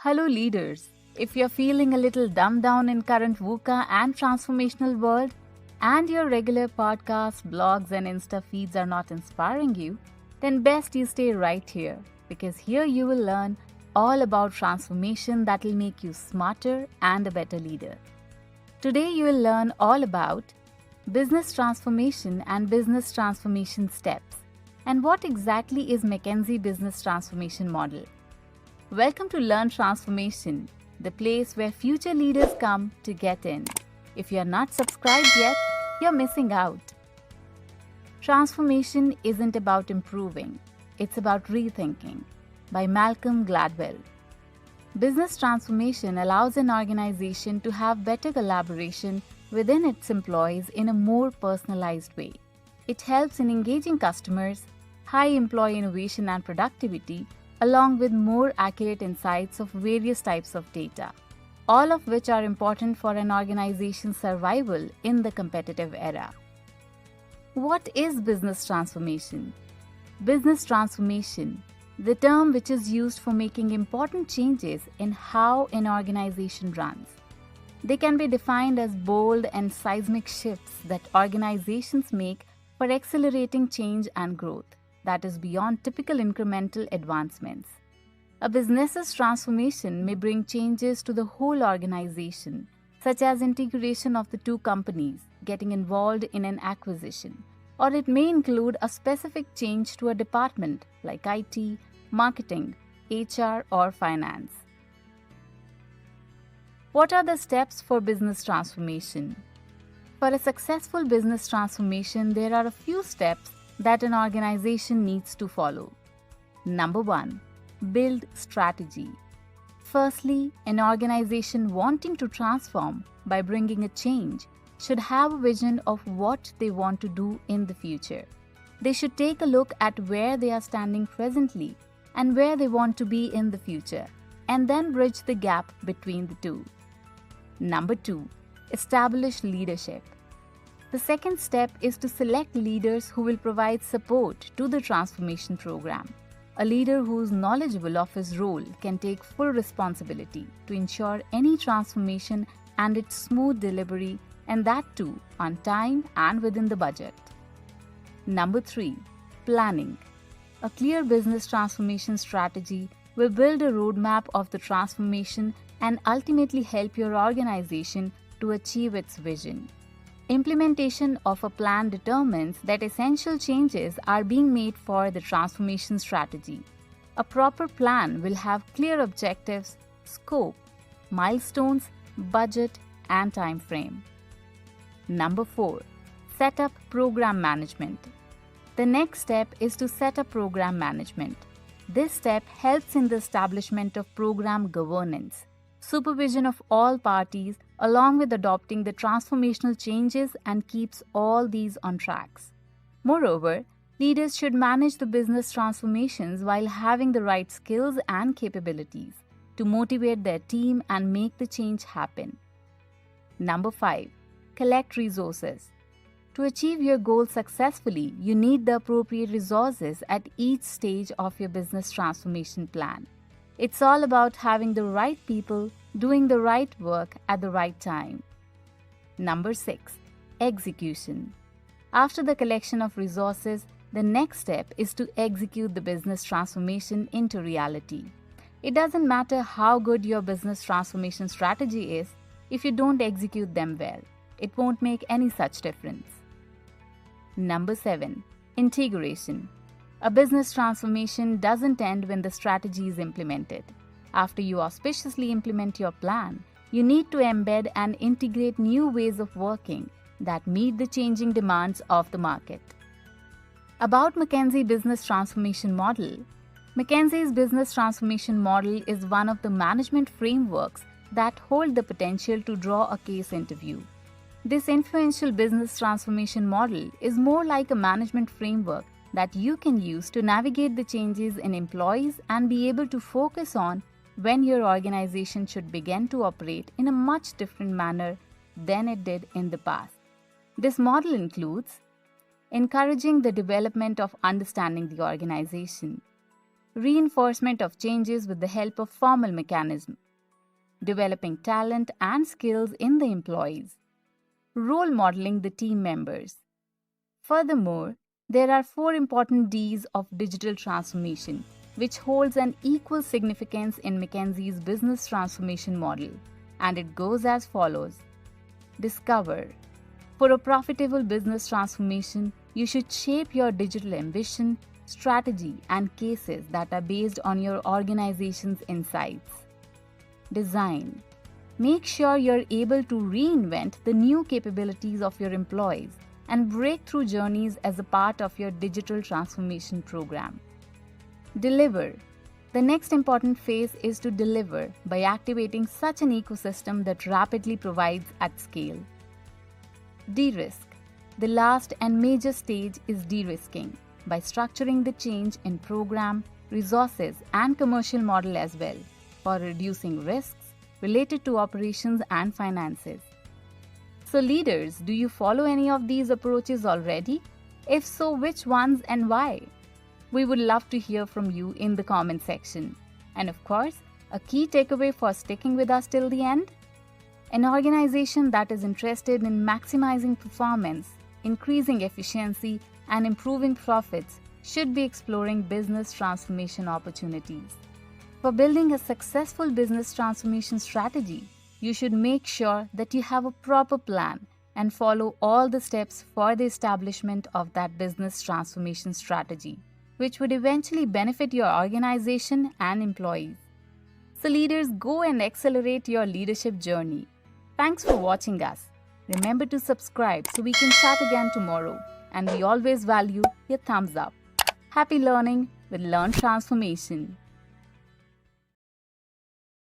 Hello, leaders. If you're feeling a little dumbed down in current VUCA and transformational world, and your regular podcasts, blogs, and Insta feeds are not inspiring you, then best you stay right here because here you will learn all about transformation that will make you smarter and a better leader. Today you will learn all about business transformation and business transformation steps and what exactly is McKinsey Business Transformation Model. Welcome to Learn Transformation, the place where future leaders come to get in. If you're not subscribed yet, you're missing out. Transformation isn't about improving, it's about rethinking. By Malcolm Gladwell. Business transformation allows an organization to have better collaboration within its employees in a more personalized way. It helps in engaging customers, high employee innovation and productivity, along with more accurate insights of various types of data, all of which are important for an organization's survival in the competitive era. What is business transformation? Business transformation, the term which is used for making important changes in how an organization runs. They can be defined as bold and seismic shifts that organizations make for accelerating change and growth that is beyond typical incremental advancements. A business's transformation may bring changes to the whole organization, such as integration of the two companies, getting involved in an acquisition, or it may include a specific change to a department like IT, marketing, HR, or finance. What are the steps for business transformation? For a successful business transformation, there are a few steps that an organization needs to follow. Number 1. Build strategy. Firstly, an organization wanting to transform by bringing a change should have a vision of what they want to do in the future. They should take a look at where they are standing presently and where they want to be in the future, and then bridge the gap between the two. Number 2. Establish leadership. The second step is to select leaders who will provide support to the transformation program. A leader who is knowledgeable of his role can take full responsibility to ensure any transformation and its smooth delivery, and that too on time and within the budget. Number 3. Planning. A clear business transformation strategy will build a roadmap of the transformation and ultimately help your organization to achieve its vision. Implementation of a plan determines that essential changes are being made for the transformation strategy. A proper plan will have clear objectives, scope, milestones, budget, and time frame. Number 4. Set up program management. The next step is to set up program management. This step helps in the establishment of program governance, supervision of all parties, along with adopting the transformational changes and keeps all these on tracks. Moreover, leaders should manage the business transformations while having the right skills and capabilities to motivate their team and make the change happen. Number 5. Collect resources. To achieve your goals successfully, you need the appropriate resources at each stage of your business transformation plan. It's all about having the right people doing the right work at the right time. Number 6. Execution. After the collection of resources, the next step is to execute the business transformation into reality. It doesn't matter how good your business transformation strategy is, if you don't execute them well, it won't make any such difference. Number 7. Integration. A business transformation doesn't end when the strategy is implemented. After you auspiciously implement your plan, you need to embed and integrate new ways of working that meet the changing demands of the market. About McKinsey Business Transformation Model. McKinsey's Business Transformation Model is one of the management frameworks that hold the potential to draw a case interview. This influential business transformation model is more like a management framework that you can use to navigate the changes in employees and be able to focus on when your organization should begin to operate in a much different manner than it did in the past. This model includes encouraging the development of understanding the organization, reinforcement of changes with the help of formal mechanism, developing talent and skills in the employees, role modeling the team members. Furthermore, there are 4 important Ds of digital transformation, which holds an equal significance in McKinsey's business transformation model, and it goes as follows. Discover. For a profitable business transformation, you should shape your digital ambition, strategy, and cases that are based on your organization's insights. Design. Make sure you're able to reinvent the new capabilities of your employees and breakthrough journeys as a part of your digital transformation program. Deliver. The next important phase is to deliver by activating such an ecosystem that rapidly provides at scale. De-risk. The last and major stage is de-risking by structuring the change in program, resources, and commercial model as well for reducing risks related to operations and finances. So leaders, do you follow any of these approaches already? If so, which ones and why? We would love to hear from you in the comment section. And of course, a key takeaway for sticking with us till the end? An organization that is interested in maximizing performance, increasing efficiency, and improving profits should be exploring business transformation opportunities. For building a successful business transformation strategy, you should make sure that you have a proper plan and follow all the steps for the establishment of that business transformation strategy, which would eventually benefit your organization and employees. So leaders, go and accelerate your leadership journey. Thanks for watching us. Remember to subscribe so we can chat again tomorrow. And we always value your thumbs up. Happy learning with Learn Transformation.